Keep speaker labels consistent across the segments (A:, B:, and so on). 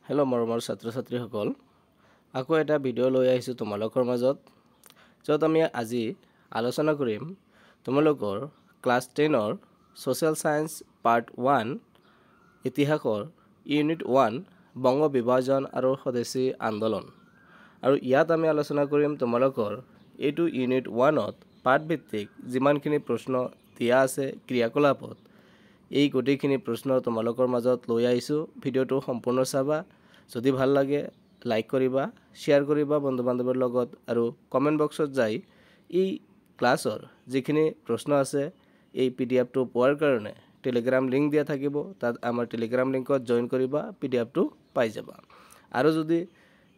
A: Hello' মৰমৰ ছাত্ৰ ছাত্ৰীসকল আকৌ এটা ভিডিঅ' লৈ আহিছোঁ তোমালোকৰ মাজত য'ত আমি আজি আলোচনা কৰিম তোমালোকৰ ক্লাছ 10ৰ ছ'চিয়েল সায়েন্স পাৰ্ট 1 ইতিহাসৰ ইউনিট 1 বংগ বিভাজন আৰু স্বদেশী আন্দোলন আৰু ইয়াত আমি আলোচনা কৰিম তোমালোকৰ এইটো ইউনিট 1ত পাঠভিত্তিক যিমানখিনি প্ৰশ্ন দিয়া আছে ক্ৰিয়াকলাপত এই গোটেইখিনি প্ৰশ্ন তোমালোকৰ মাজত লৈ আহিছোঁ ভিডিঅ'টো সম্পূৰ্ণ চাবা যদি ভাল লাগে লাইক কৰিবা শ্বেয়াৰ কৰিবা বন্ধু বান্ধৱৰ লগত আৰু কমেন্ট বক্সত যাই এই ক্লাছৰ যিখিনি প্ৰশ্ন আছে এই পিডিএফটো পোৱাৰ কাৰণে টেলিগ্ৰাম লিংক দিয়া থাকিব তাত আমাৰ টেলিগ্ৰাম লিংকত জয়েন কৰিবা পিডিএফটো পাই যাবা আৰু যদি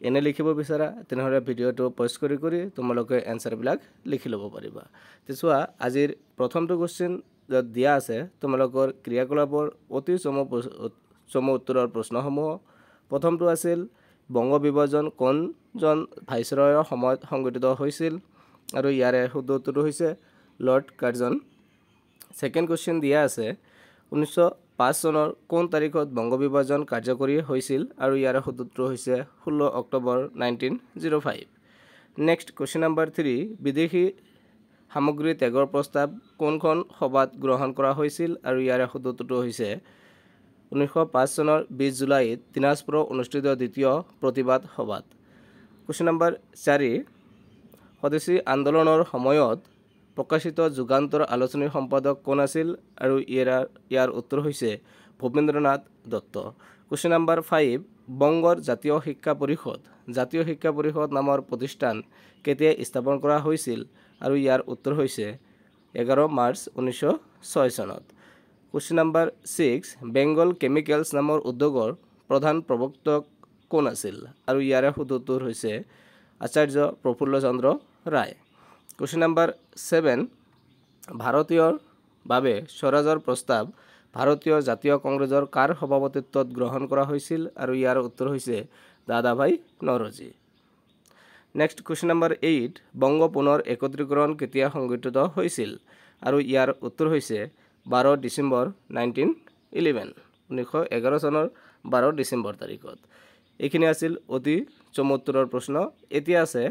A: এনে লিখিব বিচাৰা তেনেহলে ভিডিঅ'টো পজ কৰি তোমালোকে এনসাৰবিলাক লিখি ল'ব পাৰিবা তেছোৱা আজিৰ প্ৰথমটো কোৱেশ্চন য'ত দিয়া আছে তোমালোকৰ ক্ৰিয়াকলাপৰ অতি চমু উত্তৰৰ প্ৰশ্নসমূহ প্ৰথমটো আছিল বংগ বিভাজন কোনজন ভাইসৰয়ৰ সময়ত সংগঠিত হৈছিল আৰু ইয়াৰে শুদ্ধ উত্তৰটো হৈছে লৰ্ড কাৰ্জন সেকেন্ড কোৱেশ্চন দিয়া আছে 1905 চনৰ কোন তাৰিখত বংগ বিভাজন কাৰ্যকৰী হৈছিল আৰু ইয়াৰে শুদ্ধ উত্তৰ হৈছে 16 অক্টোবৰ 1905 নেক্সট কোৱেশ্চন নম্বৰ 3 বিদেশী সামগ্ৰী ত্যাগৰ প্ৰস্তাৱ কোনখন সভাত গ্ৰহণ কৰা হৈছিল আৰু ইয়াৰে শুদ্ধ উত্তৰটো হৈছে 1905 চনৰ 20 জুলাইত দিনাজপুৰত অনুষ্ঠিত দ্বিতীয় প্ৰতিবাদ সভাত কোৱেশ্চন নম্বৰ 4 স্বদেশী আন্দোলনৰ সময়ত প্ৰকাশিত যুগান্তৰ আলোচনীৰ সম্পাদক কোন আছিল আৰু ইয়াৰ উত্তৰ হৈছে ভূপেন্দ্ৰনাথ দত্ত কোৱেশ্চন নম্বৰ 5 বংগৰ জাতীয় শিক্ষা পৰিষদ নামৰ প্ৰতিষ্ঠান কেতিয়া স্থাপন কৰা হৈছিল আৰু ইয়াৰ উত্তৰ হৈছে 11 মাৰ্চ 1906 চনত কোৱেশ্চন নম্বৰ 6 বেংগল কেমিকেলছ নামৰ উদ্যোগৰ প্ৰধান প্ৰবক্তক কোন আছিল আৰু ইয়াৰ শুদ্ধ উত্তৰ হৈছে আচাৰ্য প্ৰফুল্ল চন্দ্ৰ ৰায় কোৱেশ্চন নম্বৰ 7 ভাৰতীয়ৰ বাবে স্বৰাজৰ প্ৰস্তাৱ ভাৰতীয় জাতীয় কংগ্ৰেছৰ কাৰ সভাপতিত্বত গ্ৰহণ কৰা হৈছিল আৰু ইয়াৰ উত্তৰ হৈছে দাদাভাই নৰজী নেক্সট কোৱেশ্চন নম্বৰ 8 বংগ পুনৰ একত্ৰীকৰণ কেতিয়া সংঘটিত হৈছিল আৰু ইয়াৰ উত্তৰ হৈছে 12 ডিসেম্বৰ 1911 চনৰ 12 ডিসেম্বৰ তাৰিখত এইখিনি আছিল অতি চমু উত্তৰৰ প্ৰশ্ন এতিয়া আছে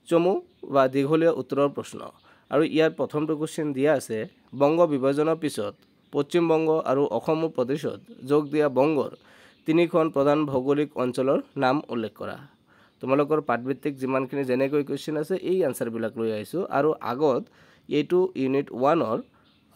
A: চমু বা দীঘলীয়া উত্তৰৰ প্ৰশ্ন আৰু ইয়াৰ প্ৰথমটো কোৱেশ্চন দিয়া আছে বংগ বিভাজনৰ পিছত পশ্চিম বংগ আৰু অসম প্ৰদেশত যোগ দিয়া বংগৰ তিনিখন প্ৰধান ভৌগোলিক অঞ্চলৰ নাম উল্লেখ কৰা তোমালোকৰ পাঠভিত্তিক যিমানখিনি জেনেকৈ কোৱেশ্চন আছে এই আনসাৰবিলাক লৈ আহিছো আৰু আগত এইটো ইউনিট 1ৰ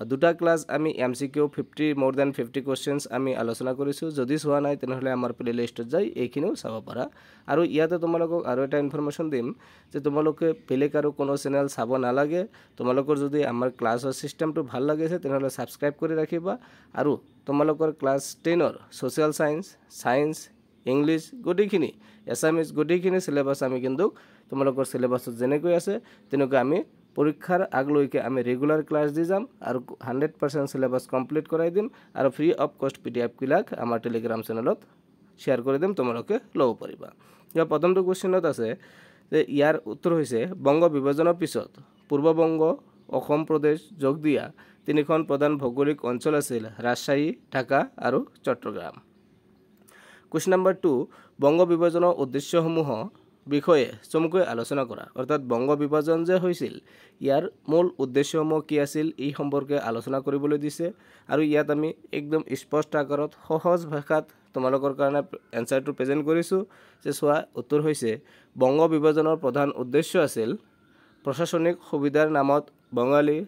A: দুটা ক্লাস আমি এমসিকিউ 50 more than 50 কোৱেশ্চনছ আমি আলোচনা কৰিছো যদি চোৱা নাই তেনেহলে আমাৰ প্লেলিষ্টত যাই এইখিনিও চাব পাৰা আৰু ইয়াতে তোমালোকক আৰু এটা ইনফৰমেশন দিম যে তোমালোকে বেলেগ আৰু কোনো চেনেল চাব নালাগে তোমালোকৰ যদি আমাৰ ক্লাছৰ সিস্টেমটো ভাল লাগিছে তেনেহলে সাবস্ক্ৰাইব কৰি ৰাখিবা আৰু তোমালোকৰ ক্লাছ 10ৰ সোশ্যাল সায়েন্স ইংলিশ গোটেইখিনি এছামিজ গোটেইখিনি সিলেবাস আমি কিন্তু তোমালোকৰ সিলেবাসত যেনেকৈ আছে তেনেকৈ আমি পৰীক্ষাৰ আগলৈকে আমি ৰেগুলাৰ ক্লাছ দি যাম আৰু 100% সিলেবাস কমপ্লিট কৰাই দিম আৰু ফ্ৰী অফ কষ্ট পিডিএফ বিলাক আমাৰ টেলিগ্ৰাম চেনেলত শেয়াৰ কৰি দিম তোমালোকে লব পাৰিবা ইয়াৰ প্ৰথমটো কোৱেশ্চনত আছে যে ইয়াৰ উত্তৰ হৈছে বংগ বিভাজনৰ পিছত পূৰ্ব বংগ অসম প্ৰদেশ যোগ দিয়া তিনিখন প্ৰধান ভৌগোলিক অঞ্চল আছিল ৰাজশাহী ঢাকা আৰু চট্টগ্ৰাম কোৱেশ্চন নম্বৰ 2 বংগ বিভাজনৰ উদ্দেশ্যসমূহ বিষয়ে চমুকৈ আলোচনা কৰা অৰ্থাৎ বংগ বিভাজন যে হৈছিল ইয়াৰ মূল উদ্দেশ্যসমূহ কি আছিল এই সম্পৰ্কে আলোচনা কৰিবলৈ দিছে আৰু ইয়াত আমি একদম স্পষ্ট আকাৰত সহজ ভাষাত তোমালোকৰ কাৰণে এনসাৰটো প্ৰেজেন্ট কৰিছো যে সোৱা উত্তৰ হৈছে বংগ বিভাজনৰ প্ৰধান উদ্দেশ্য আছিল প্ৰশাসনিক সুবিধাৰ নামত বঙালী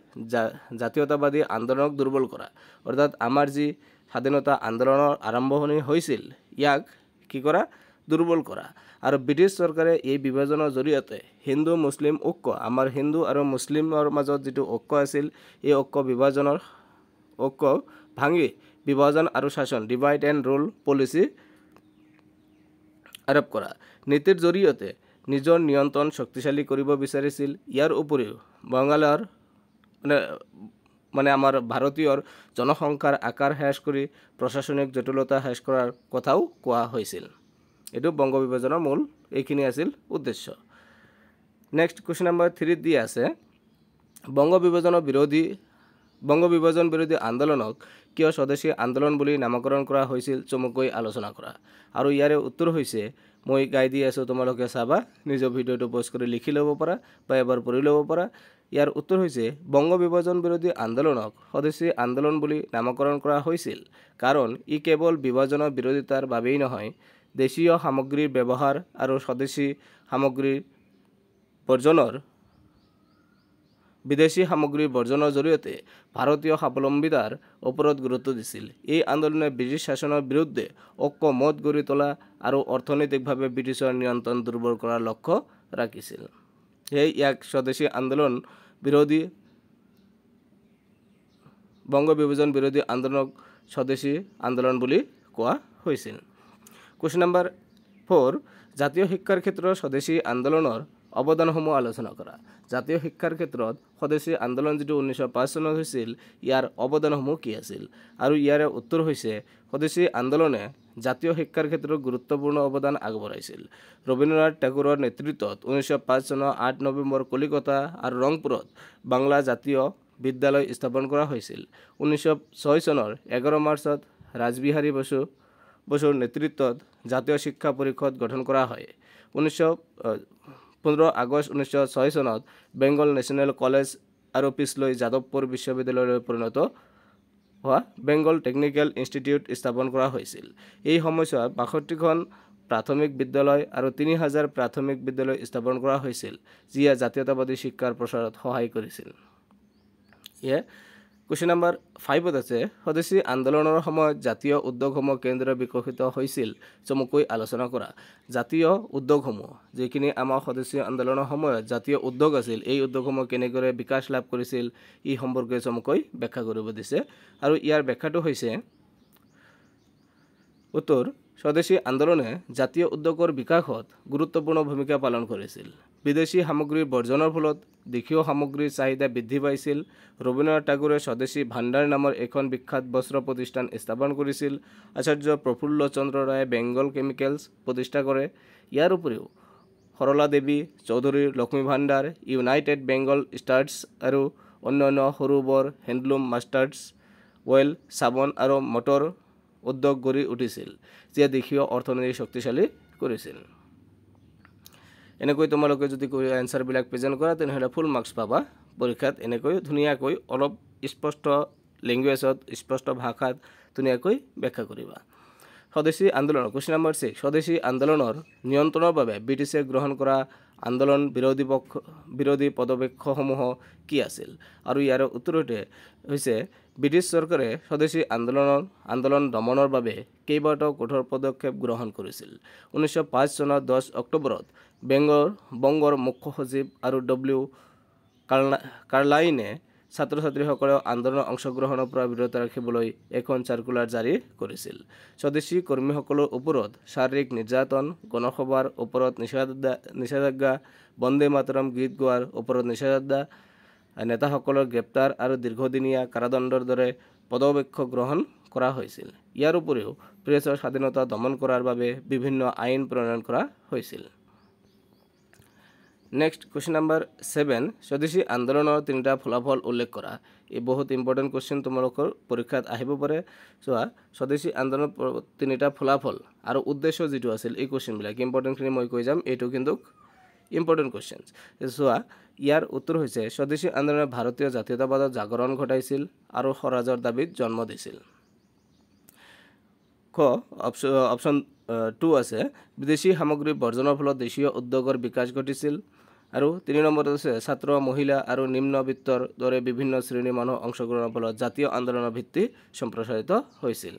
A: জাতীয়তাবাদী আন্দোলনক দুৰ্বল কৰা অৰ্থাৎ আমাৰ যি স্বাধীনতা আন্দোলনৰ আৰম্ভণি হৈছিল ইয়াক কি কৰা দুৰ্বল কৰা আৰু ব্ৰিটিছ চৰকাৰে এই বিভাজনৰ জৰিয়তে হিন্দু মুছলিম ঐক্য আমাৰ হিন্দু আৰু মুছলিমৰ মাজত যেটো ঐক্য আছিল এই ঐক্য বিভাজনৰ ঐক্য ভাঙি বিভাজন আৰু শাসন ডিভাইড এণ্ড ৰুল পলিচি আৰম্ভ কৰা নীতিৰ জৰিয়তে নিজৰ নিয়ন্ত্ৰণ শক্তিশালী কৰিব বিচাৰিছিল ইয়াৰ উপৰিও বাংলাৰ মানে আমাৰ ভাৰতীয়ৰ জনসংখ্যাৰ আকাৰ হ্ৰাস কৰি প্ৰশাসনিক জটিলতা হ্ৰাস কৰাৰ কথাও কোৱা হৈছিল এটো বংগ বিভাজনৰ মূল এইখিনি আছিল উদ্দেশ্য নেক্সট কোৱেশ্চন নম্বৰ 3 দি আছে বংগ বিভাজনৰ বিৰোধী বংগ বিভাজন বিৰোধী আন্দোলনক কিয় স্বদেশী আন্দোলন বুলি নামকৰণ কৰা হৈছিল চমুকৈ আলোচনা কৰা। আৰু ইয়াৰে উত্তৰ হৈছে মই গাই দি আছোঁ, তোমালোকে চাবা, নিজৰ ভিডিঅ'টো প'জ কৰি লিখি ল'ব পাৰা বা এবাৰ পঢ়ি ল'ব পাৰা। ইয়াৰ উত্তৰ হৈছে বংগ বিভাজন বিৰোধী আন্দোলনক স্বদেশী আন্দোলন বুলি নামকৰণ কৰা হৈছিল কাৰণ ই কেৱল বিভাজনৰ বিৰোধিতাৰ বাবেই নহয়, দেশীয় সামগ্ৰীৰ ব্যৱহাৰ আৰু স্বদেশী সামগ্ৰীৰ বৰ্জনৰ বিদেশী সামগ্ৰীৰ বৰ্জনৰ জৰিয়তে ভাৰতীয় স্বাৱলম্বিতাৰ ওপৰত গুৰুত্ব দিছিল। এই আন্দোলনে ব্ৰিটিছ শাসনৰ বিৰুদ্ধে ঐক্যমত গঢ়ি তোলা আৰু অৰ্থনৈতিকভাৱে ব্ৰিটিছৰ নিয়ন্ত্ৰণ দুৰ্বল কৰাৰ লক্ষ্য ৰাখিছিল। সেয়ে ইয়াক স্বদেশী আন্দোলন বিৰোধী বংগ বিভাজন বিৰোধী আন্দোলনক স্বদেশী আন্দোলন বুলি কোৱা হৈছিল। কুৱেশ্যন নম্বৰ 4, জাতীয় শিক্ষাৰ ক্ষেত্ৰত স্বদেশী আন্দোলনৰ অৱদানসমূহ আলোচনা কৰা। জাতীয় শিক্ষাৰ ক্ষেত্ৰত স্বদেশী আন্দোলন যিটো 1905 চনত হৈছিল, ইয়াৰ অৱদানসমূহ কি আছিল? আৰু ইয়াৰে উত্তৰ হৈছে স্বদেশী আন্দোলনে জাতীয় শিক্ষাৰ ক্ষেত্ৰত গুৰুত্বপূৰ্ণ অৱদান আগবঢ়াইছিল। ৰবীন্দ্ৰনাথ টেগোৰৰ নেতৃত্বত 1905 চনৰ 8 নৱেম্বৰ কলিকতা আৰু ৰংপুৰত বাংলা জাতীয় বিদ্যালয় স্থাপন কৰা হৈছিল। 1906 চনৰ 11 মাৰ্চত ৰাসবিহাৰী বসুৰ নেতৃত্বত জাতীয় শিক্ষা পৰিষদ গঠন কৰা হয়। 15 আগষ্ট 1906 চনত বেংগল নেশ্যনেল কলেজ আৰু পিছলৈ যাদৱপুৰ বিশ্ববিদ্যালয়লৈ পৰিণত হোৱা বেংগল টেকনিকেল ইনষ্টিটিউট স্থাপন কৰা হৈছিল। এই সময়ছোৱাত 62খন প্ৰাথমিক বিদ্যালয় আৰু 3000 প্ৰাথমিক বিদ্যালয় স্থাপন কৰা হৈছিল, যিয়ে জাতীয়তাবাদী শিক্ষাৰ প্ৰচাৰত সহায় কৰিছিল। কুৱেশ্যন নম্বৰ 5 আছে স্বদেশী আন্দোলনৰ সময়ত জাতীয় উদ্যোগসমূহ কেনেদৰে বিকশিত হৈছিল চমুকৈ আলোচনা কৰা। জাতীয় উদ্যোগসমূহ যিখিনি আমাৰ স্বদেশী আন্দোলনৰ সময়ত জাতীয় উদ্যোগ আছিল, এই উদ্যোগসমূহ কেনেদৰে বিকাশ লাভ কৰিছিল এই সম্পৰ্কে চমুকৈ ব্যাখ্যা কৰিব দিছে। আৰু ইয়াৰ ব্যাখ্যাটো হৈছে উত্তৰ, স্বদেশী আন্দোলনে জাতীয় উদ্যোগৰ বিকাশত গুৰুত্বপূৰ্ণ ভূমিকা পালন কৰিছিল। বিদেশী সামগ্ৰীৰ বৰ্জনৰ ফলত দেশীয় সামগ্ৰীৰ চাহিদা বৃদ্ধি পাইছিল। ৰবীন্দ্ৰনাথ টেগোৰে স্বদেশী ভাণ্ডাৰ নামৰ এখন বিখ্যাত বস্ত্ৰ প্ৰতিষ্ঠান স্থাপন কৰিছিল। আচাৰ্য প্ৰফুল্ল চন্দ্ৰ ৰায়ে বেংগল কেমিকেলছ প্ৰতিষ্ঠা কৰে। ইয়াৰ উপৰিও সৰলা দেৱী চৌধুৰীৰ লক্ষ্মী ভাণ্ডাৰ, ইউনাইটেড বেংগল ষ্টাৰ্টছ আৰু অন্যান্য সৰু বৰ হেণ্ডলুম মাষ্টাৰ্ছ, অইল, চাবোন আৰু মটৰ উদ্যোগ গঢ়ি উঠিছিল, যিয়ে দেশীয় অৰ্থনীতি শক্তিশালী কৰিছিল। এনেকৈ তোমালোকে যদি এনচাৰবিলাক প্ৰেজেণ্ট কৰা তেনেহ'লে ফুল মাৰ্কছ পাবা পৰীক্ষাত। এনেকৈ ধুনীয়াকৈ অলপ স্পষ্ট লেংগুৱেজত, স্পষ্ট ভাষাত ধুনীয়াকৈ ব্যাখ্যা কৰিবা। স্বদেশী আন্দোলন কুৱেশ্যন নম্বৰ 6, স্বদেশী আন্দোলনৰ নিয়ন্ত্ৰণৰ বাবে ব্ৰিটিছে গ্ৰহণ কৰা আন্দোলন বিৰোধী পদক্ষেপসমূহ কি আছিল? আৰু ইয়াৰ উত্তৰ হৈছে ব্ৰিটিছ চৰকাৰে স্বদেশী আন্দোলন দমনৰ বাবে কেইবাটাও কঠোৰ পদক্ষেপ গ্ৰহণ কৰিছিল। 1905 চনৰ 10 অক্টোবৰত বংগৰ মুখ্য সচিব আৰু W কাৰ্লাইনে ছাত্ৰ ছাত্ৰীসকলক আন্দোলনত অংশগ্ৰহণৰ পৰা বিৰত ৰাখিবলৈ এখন চাৰ্কুলাৰ জাৰি কৰিছিল। স্বদেশী কৰ্মীসকলৰ ওপৰত শাৰীৰিক নিৰ্যাতন, গণসভাৰ ওপৰত নিষেধাজ্ঞা, বন্দে মাতৰম গীত গোৱাৰ ওপৰত নিষেধাজ্ঞা, নেতাসকলৰ গ্ৰেপ্তাৰ আৰু দীৰ্ঘদিনীয়া কাৰাদণ্ডৰ দৰে পদক্ষেপ গ্ৰহণ কৰা হৈছিল। ইয়াৰ উপৰিও প্ৰেছৰ স্বাধীনতা দমন কৰাৰ বাবে বিভিন্ন আইন প্ৰণয়ন কৰা হৈছিল। নেক্সট কুৱেশ্যন নম্বৰ 7, স্বদেশী আন্দোলনৰ 3টা ফলাফল উল্লেখ কৰা। এই বহুত ইম্পৰ্টেণ্ট কুৱেশ্যন তোমালোকৰ পৰীক্ষাত আহিব পাৰে। চোৱা, স্বদেশী আন্দোলনৰ 3টা ফলাফল আৰু উদ্দেশ্য যিটো আছিল, এই কুৱেশ্যনবিলাক ইম্পৰ্টেণ্টখিনি মই কৈ যাম। এইটো কিন্তু ইম্পৰ্টেণ্ট কুৱেশ্যন। চোৱা, ইয়াৰ উত্তৰ হৈছে স্বদেশী আন্দোলনে ভাৰতীয় জাতীয়তাবাদৰ জাগৰণ ঘটাইছিল আৰু স্বৰাজৰ দাবীত জন্ম দিছিল। অপশ্যন 2 আছে বিদেশী সামগ্ৰী বৰ্জনৰ ফলত দেশীয় উদ্যোগৰ বিকাশ ঘটিছিল। আৰু 3 নম্বৰত আছে ছাত্ৰ, মহিলা আৰু নিম্নবিত্তৰ দৰে বিভিন্ন শ্ৰেণীৰ মানুহ অংশগ্ৰহণৰ ফলত জাতীয় আন্দোলনৰ ভিত্তি সম্প্ৰসাৰিত হৈছিল।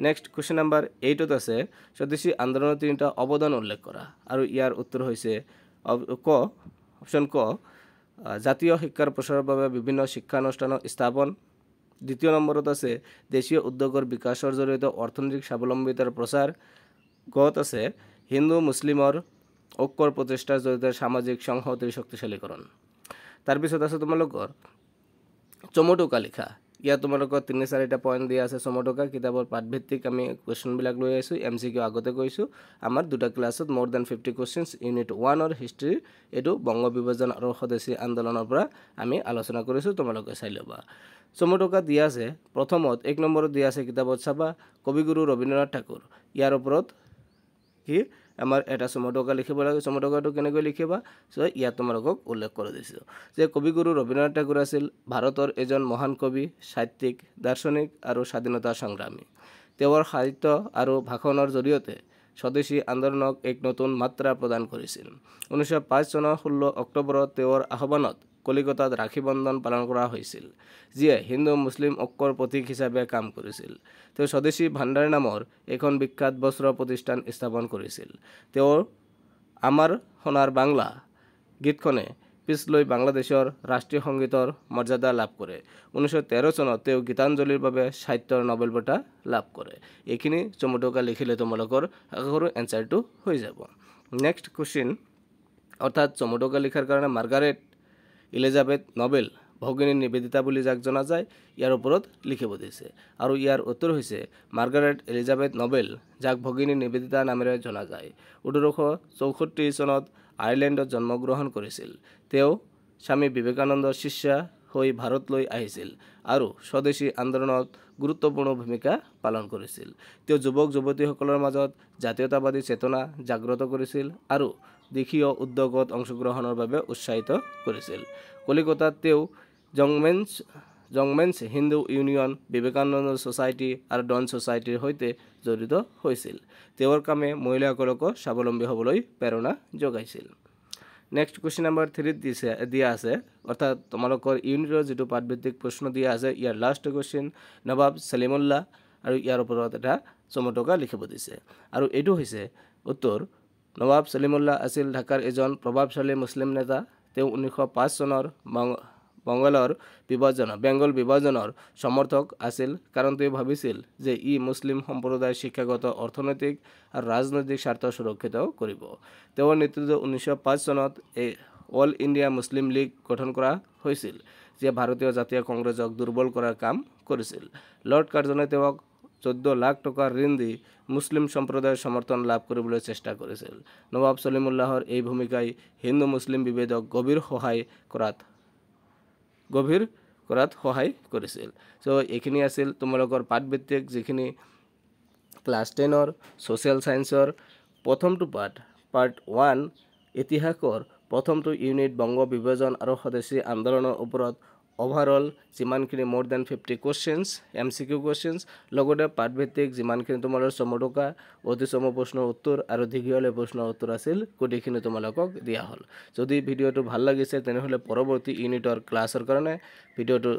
A: নেক্সট কুৱেশ্যন নম্বৰ 8 আছে স্বদেশী আন্দোলনৰ 3টা অৱদান উল্লেখ কৰা। আৰু ইয়াৰ উত্তৰ হৈছে অপশ্যন ক, জাতীয় শিক্ষাৰ প্ৰচাৰৰ বাবে বিভিন্ন শিক্ষানুষ্ঠানৰ স্থাপন। 2 নম্বৰত আছে দেশীয় উদ্যোগৰ বিকাশৰ জৰিয়তে অৰ্থনৈতিক স্বাৱলম্বিতাৰ প্ৰচাৰ। গত আছে হিন্দু মুছলিমৰ ঐক্যৰ প্ৰচেষ্টাৰ জৰিয়তে সামাজিক সংহতিৰ শক্তিশালীকৰণ। তাৰপিছত আছে তোমালোকৰ চমুটোকা লিখা। ইয়াত তোমালোকৰ 3-4টা পইণ্ট দিয়া আছে সমটকা কিতাপৰ পাঠভিত্তিক আমি কোৱেশ্যনবিলাক লৈ আহিছোঁ MCQ আগতে কৈছোঁ আমাৰ দুটা ক্লাছত more than 50 questions ইউনিট 1 অৰ হিষ্ট্ৰী এটো বংগ বিভাজন আৰু স্বদেশী আন্দোলনৰ পৰা আমি আলোচনা কৰিছোঁ তোমালোকে চাই ল'বা সমটকা দিয়া আছে প্ৰথমত 1 নম্বৰত দিয়া আছে কিতাপত চাবা কবিগুৰু ৰবীন্দ্ৰনাথ ঠাকুৰ ইয়াৰ ওপৰত কি আমাৰ এটা সমটকা লিখিব লাগে সমটকাটো কেনেকৈ লিখিবা সো ইয়াত তোমালোকক উল্লেখ কৰি দিছো যে কবিগুৰু ৰবীন্দ্ৰনাথ ঠাকুৰ আছিল ভাৰতৰ এজন মহান কবি সাহিত্যিক দাৰ্শনিক আৰু স্বাধীনতা সংগ্ৰামী তেওঁৰ সাহিত্য আৰু ভাষণৰ জৰিয়তে স্বদেশী আন্দোলনক এক নতুন মাত্ৰা প্ৰদান কৰিছিল 1905 চনৰ 16 অক্টোবৰত তেওঁৰ আহ্বানত কলিকতাত ৰাখী বন্ধন পালন কৰা হৈছিল যিয়ে হিন্দু মুছলিম ঐক্যৰ প্ৰতীক হিচাপে কাম কৰিছিল তেওঁ স্বদেশী ভাণ্ডাৰ নামৰ এখন বিখ্যাত বস্ত্ৰ প্ৰতিষ্ঠান স্থাপন কৰিছিল তেওঁ আমাৰ সোণাৰ বাংলা গীতখনে পিছলৈ বাংলাদেশৰ ৰাষ্ট্ৰীয় সংগীতৰ মৰ্যাদা লাভ কৰে 1913 চনত তেওঁ গীতাঞ্জলিৰ বাবে সাহিত্যৰ নোবেল বঁটা লাভ কৰে এইখিনি সমটকা লিখিলে তোমালোকৰ আগৰ এনসাৰটো হৈ যাব নেক্সট কোশ্চেন অৰ্থাৎ সমটকা লিখাৰ কাৰণে মাৰ্গাৰেট এলিজাবেথ নোবেল ভগিনী নিবেদিতা বুলি যাক জনা যায় ইয়াৰ ওপৰত লিখিব দিছে আৰু ইয়াৰ উত্তৰ হৈছে মাৰ্গাৰেট এলিজাবেথ নোবেল যাক ভগিনী নিবেদিতা নামেৰে জনা যায় 1864 চনত আয়াৰলেণ্ডত জন্মগ্ৰহণ কৰিছিল তেওঁ স্বামী বিবেকানন্দৰ শিষ্যা হৈ ভাৰতলৈ আহিছিল আৰু স্বদেশী আন্দোলনত গুৰুত্বপূৰ্ণ ভূমিকা পালন কৰিছিল তেওঁ যুৱক যুৱতীসকলৰ মাজত জাতীয়তাবাদী চেতনা জাগ্ৰত কৰিছিল আৰু দেশীয় উদ্যোগত অংশগ্ৰহণৰ বাবে উৎসাহিত কৰিছিল কলিকতাত তেওঁ জংমেন্স হিন্দু ইউনিয়ন বিবেকানন্দ সোসাইটি আৰু ডন সোসাইটিৰ সৈতে জড়িত হৈছিল তেওঁৰ কামে মহিলাসকলক স্বাৱলম্বী হ'বলৈ প্ৰেৰণা যোগাইছিল নেক্সট কোশ্চেন নাম্বাৰ 3 দিয়া আছে অৰ্থাৎ তোমালোকৰ ইউনিটৰ যেটো পাঠভিত্তিক প্ৰশ্ন দিয়া আছে ইয়াৰ লাষ্ট কোশ্চেন নবাব সলিমুল্লাহ আৰু ইয়াৰ ওপৰত এটা সমটকা লিখিব দিছে আৰু এটো হৈছে উত্তৰ নবাব সলিমুল্লাহ আছিল ঢাকাৰ এজন প্ৰভাৱশালী মুছলিম নেতা তেওঁ 1905 চনৰ বেংগল বিভাজনৰ সমৰ্থক আছিল কাৰণ তেওঁ ভাবিছিল যে ই মুছলিম সম্প্ৰদায়ৰ শিক্ষাগত অৰ্থনৈতিক আৰু ৰাজনৈতিক স্বাৰ্থ সুৰক্ষিত কৰিব তেওঁৰ নেতৃত্বত 1905 চনত অল ইণ্ডিয়া মুছলিম লীগ গঠন কৰা হৈছিল যে ভাৰতীয় জাতীয় কংগ্ৰেছক দুৰ্বল কৰাৰ কাম কৰিছিল লৰ্ড কাৰ্জনে তেওঁক 14 লাখ টকা ঋণ দি মুছলিম সম্প্ৰদায়ৰ সমৰ্থন লাভ কৰিবলৈ চেষ্টা কৰিছিল নবাব সলিমুল্লাহৰ এই ভূমিকাই হিন্দু মুছলিম বিভেদক গভীৰ কৰাত সহায় কৰিছিল সো এইখিনি আছিল তোমালোকৰ পাঠভিত্তিক যিখিনি ক্লাস 10 অৰ সোশ্যাল সায়েন্সৰ প্ৰথমটো পাৰ্ট 1 ইতিহাসৰ প্ৰথমটো ইউনিট বংগ বিভাজন আৰু স্বদেশী আন্দোলনৰ ওপৰত ওভাৰঅল যিমানখিনি more than 50 questions MCQ questions লগতে পাঠভিত্তিক যিমানখিনি তোমালোকৰ সমটকা অধিসম প্ৰশ্নৰ উত্তৰ আৰু দীঘলীয়া প্ৰশ্নৰ উত্তৰ আছিল কোটিখিনি তোমালোকক দিয়া হল যদি ভিডিওটো ভাল লাগিছে তেনেহলে পৰৱৰ্তী ইউনিটৰ ক্লাছৰ কাৰণে ভিডিওটো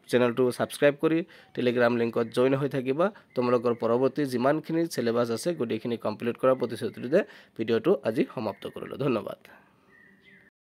A: চেনেলটো সাবস্ক্ৰাইব কৰি টেলিগ্ৰাম লিংকত জয়েন হৈ থাকিবা তোমালোকৰ পৰৱৰ্তী যিমানখিনি সিলেবাস আছে কোটিখিনি কমপ্লিট কৰাৰ প্ৰতিশ্ৰুতিৰে ভিডিওটো আজি সমাপ্ত কৰিলো ধন্যবাদ